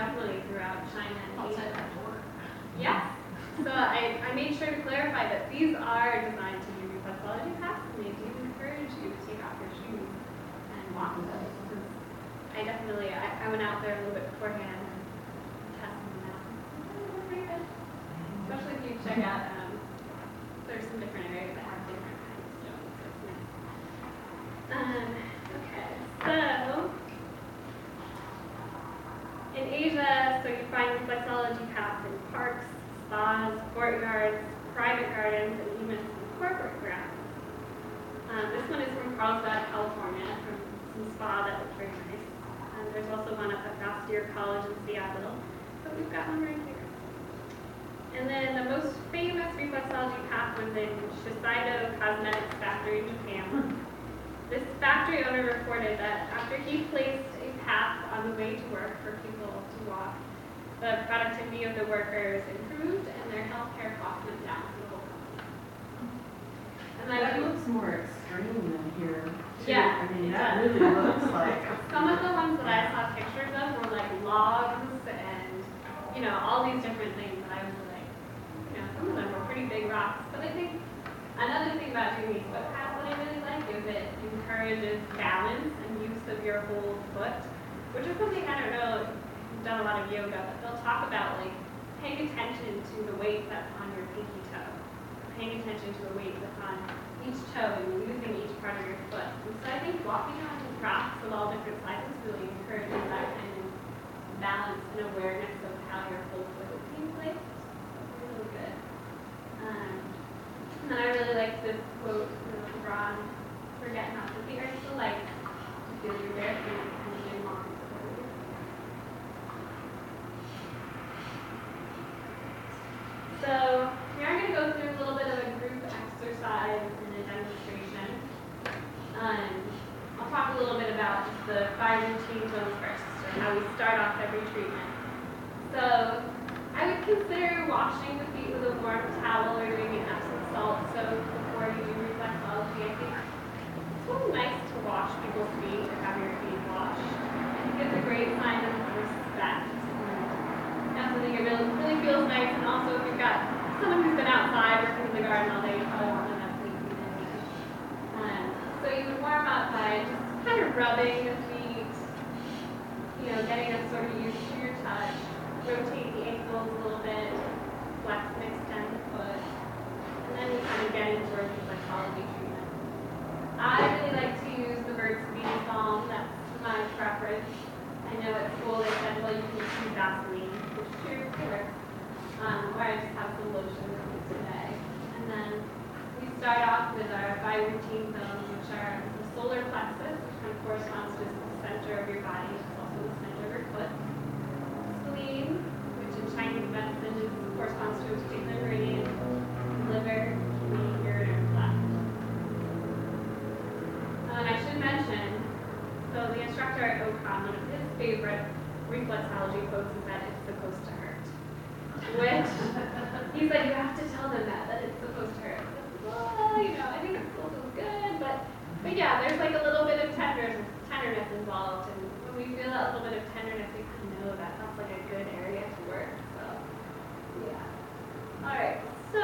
definitely throughout China and Asia. Outside that door. Yes. So I made sure to clarify that these are designed to be reflexology paths, and they do encourage you to take off your shoes and walk with those. Because I went out there a little bit beforehand and tested them out. They're pretty good. Especially if you check out, there's some different areas that have different kinds of stones. So it's nice. Okay, so in Asia, so you find reflexology paths in parks, spas, courtyards, private gardens, and even some corporate grounds. This one is from Carlsbad, California, from some spa that looks very nice. There's also one up at Bastyr College in Seattle, but we've got one right here. And then the most famous reflexology path was in Shiseido Cosmetics factory in Japan. This factory owner reported that after he placed a path on the way to work for people to walk, the productivity of the workers improved and their healthcare costs went down for the whole company. And That looks more extreme than here. Too. Yeah, I mean, it that does. really looks like. Some of the ones that I saw pictures of were like logs and, all these different things. And I was like, some of them were pretty big rocks. But I think another thing about doing these foot paths that I really like is it encourages balance and use of your whole foot, which is something, I don't know, you've done a lot of yoga, but they'll talk about like paying attention to the weight that's on your pinky toe, paying attention to the weight that's on each toe and using each part of your foot. And so I think walking on rocks of all different sizes really encourages that kind of balance and awareness of how your whole foot is being placed. It's really good. And then I really like this quote from LeBron, forget not that the earth is light, to feel your bare feet and your long forward. So here I'm going to go through a little bit of a group exercise and a demonstration. I'll talk a little bit about the 5 routine zones first, or how we start off every treatment. So I would consider washing the feet with a warm towel or doing an Epsom salt soak before you do reflexology. I think it's really nice to wash people's feet or have your feet washed. I think it's a great sign of respect. That's something that really feels nice. And also, if you've got someone who's been outside working in the garden all day, you probably want them to have clean feet anyway. So you would warm up by just kind of rubbing the feet, getting them sort of used to your touch. Rotate the ankles a little bit, flex and extend the foot, and then we kind of get into our reflexology treatment. I really like to use the Burt's Bees Balm. That's my preference. I know at school they said, well, you can just use Vaseline, which is true, or I just have some lotion with me today. And then we start off with our 5 routine zones, which are the solar plexus, which kind of corresponds to the center of your body. It's also the center of your foot. Spleen, which in Chinese medicine corresponds to a particular meridian. Liver, kidney, ureter, bladder. And I should mention, so the instructor at OCOM, one of his favorite reflexology quotes is that it's supposed to hurt. Which, he said you have to tell them that it's supposed to hurt. Well, I think it still feels good, but yeah, there's like a little bit of tenderness involved, and when we feel that little bit of tenderness, we kind of know that that's like a good area to work, so, yeah. All right, so,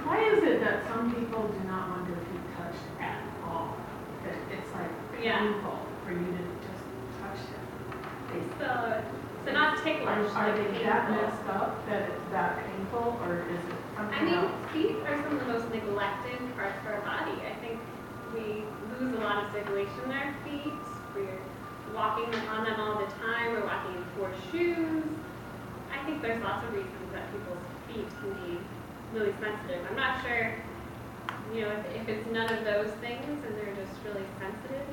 Why is it that some people do not want their feet touched at all? That it's like painful for you to just touch them. So not ticklish. Are they that messed up that it's that painful, or is it something else? Feet are some of the most neglected parts of our body. I think we lose a lot of circulation in our feet. We're walking on them all the time. We're walking in poor shoes. I think there's lots of reasons that people's feet can be really sensitive. I'm not sure, if it's none of those things and they're just really sensitive.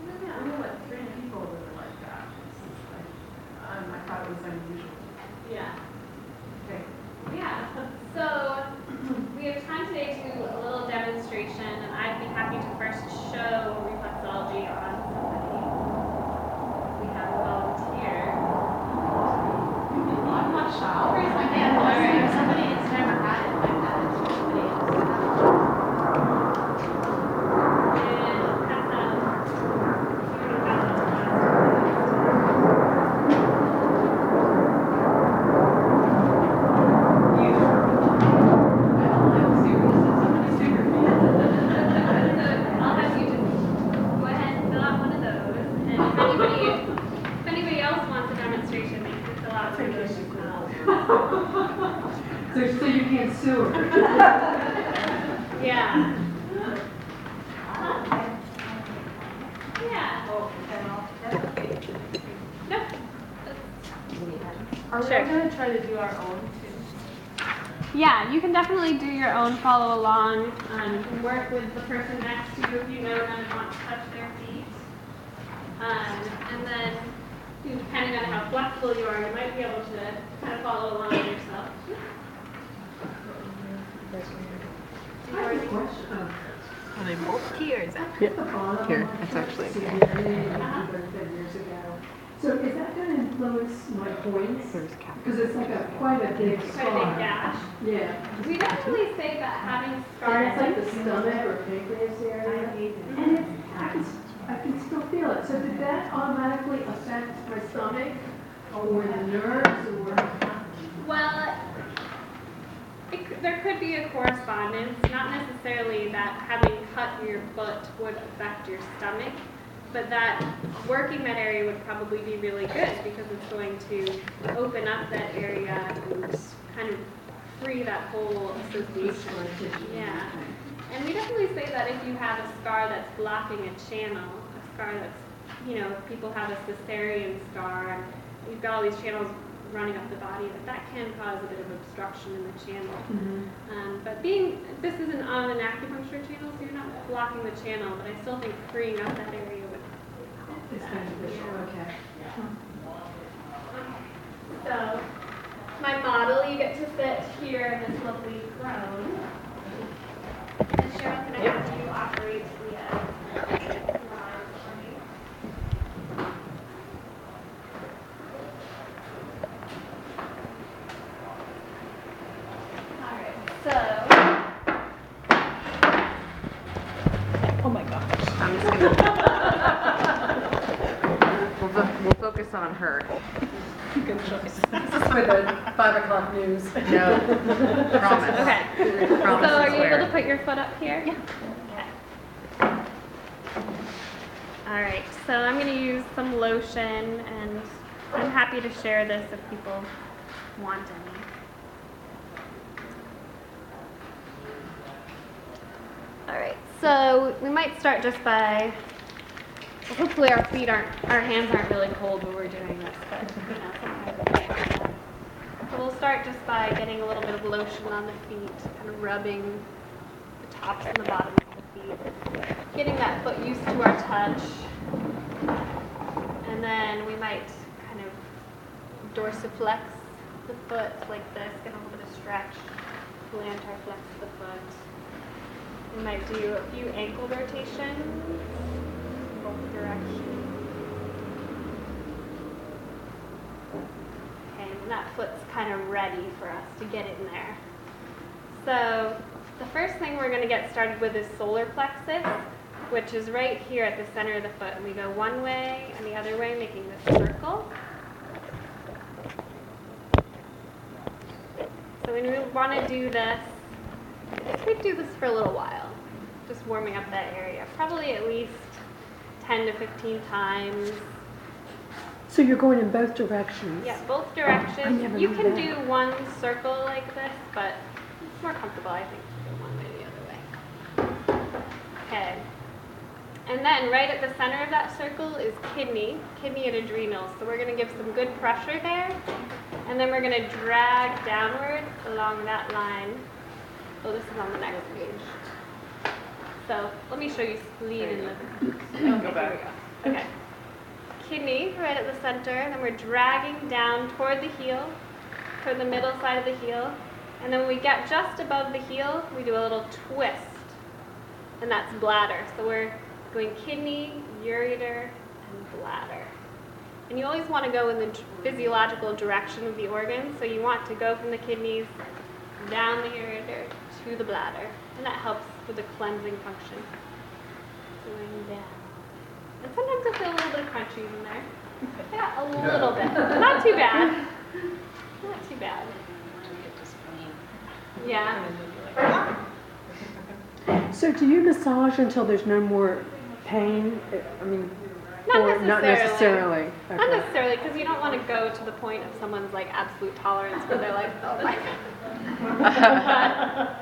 I know like 3 people that are like that. I thought it was unusual. Yeah. Okay. Yeah. So we have time today to do a little demonstration, and I'd be happy to first show reflexology on somebody. We have a volunteer. I'm not sure. If somebody has never had it, I've had it. Somebody else. And pass that over. that's in case you So you can't sue her. Yeah. Yeah. Nope. Are we Sure. going to try to do our own too? Yeah, you can definitely do your own follow along. You can work with the person next to you if you know them and want to touch their feet. And then, depending on how flexible you are, you might be able to kind of follow along yourself. I have a question. Are they both here? Is that Here, it's actually years ago. So is that going to influence my points? Because it's like quite a big Quite a scar. big gash. Yeah. We definitely say that having And scars it's like the stomach or pancreas area. And I can still feel it. So did that automatically affect my stomach or the nerves or? Well, there could be a correspondence, not necessarily that having cut your foot would affect your stomach, but that working that area would probably be really good because it's going to open up that area and kind of free that whole association. Yeah. And we definitely say that if you have a scar that's blocking a channel, a scar that's, if people have a cesarean scar, and you've got all these channels running up the body, that can cause a bit of obstruction in the channel. Mm-hmm. But this isn't on an acupuncture channel, so you're not blocking the channel, but I still think freeing up that area would help with It's that. beneficial, okay. So, my model, you get to sit here in this lovely throne. And Cheryl's going to have you operate the rod for me. Oh my gosh. I'm just gonna. We'll focus on her. Good choice. This is for the 5 o'clock news. No. Promise. Okay. Promise So are and you swear. able to put your foot up here? Yeah. Okay. All right. So I'm going to use some lotion, and I'm happy to share this if people want any. All right. So we might start just by. Well, hopefully our hands aren't really cold when we're doing this, but sometimes it can be. So we'll start just by getting a little bit of lotion on the feet, kind of rubbing the tops and the bottoms of the feet, getting that foot used to our touch, and then we might kind of dorsiflex the foot like this, get a little bit of stretch, plantar flex the foot. We might do a few ankle rotations. Both directions. Okay, and that foot's kind of ready for us to get in there. So the first thing we're going to get started with is solar plexus, which is right here at the center of the foot. And we go one way and the other way, making this circle. So when we want to do this, we do this for a little while, just warming up that area, probably at least 10 to 15 times. So you're going in both directions? Yeah, both directions. never You knew can that. do one circle like this, but it's more comfortable, I think, to go one way or the other way. Okay. And then right at the center of that circle is kidney and adrenals. So we're going to give some good pressure there. And then we're going to drag downward along that line. Oh, this is on the next page. So let me show you spleen in the. Okay, Go back. Here we go. Okay. Kidney right at the center, and then we're dragging down toward the heel, toward the middle side of the heel. And then when we get just above the heel, we do a little twist. And that's bladder. So we're going kidney, ureter, and bladder. And you always want to go in the physiological direction of the organ. So you want to go from the kidneys down the ureter to the bladder. And that helps with the cleansing function. Going down. And sometimes I feel a little bit of crunchies in there. Yeah, a little bit. Not too bad. Not too bad. Yeah. So do you massage until there's no more pain? I mean, Not or not necessarily? Not Okay. necessarily, because you don't want to go to the point of someone's like absolute tolerance where they're like, oh my god.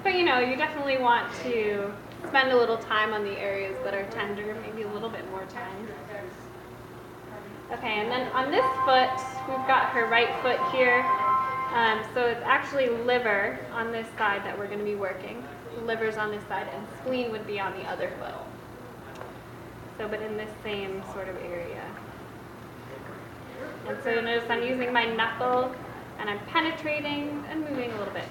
But you know, you definitely want to spend a little time on the areas that are tender, maybe a little bit more time. Okay, and then on this foot, we've got her right foot here. So it's actually liver on this side that we're going to be working. Liver's on this side, and spleen would be on the other foot. So, but in this same sort of area. And so you'll notice I'm using my knuckle, and I'm penetrating and moving a little bit.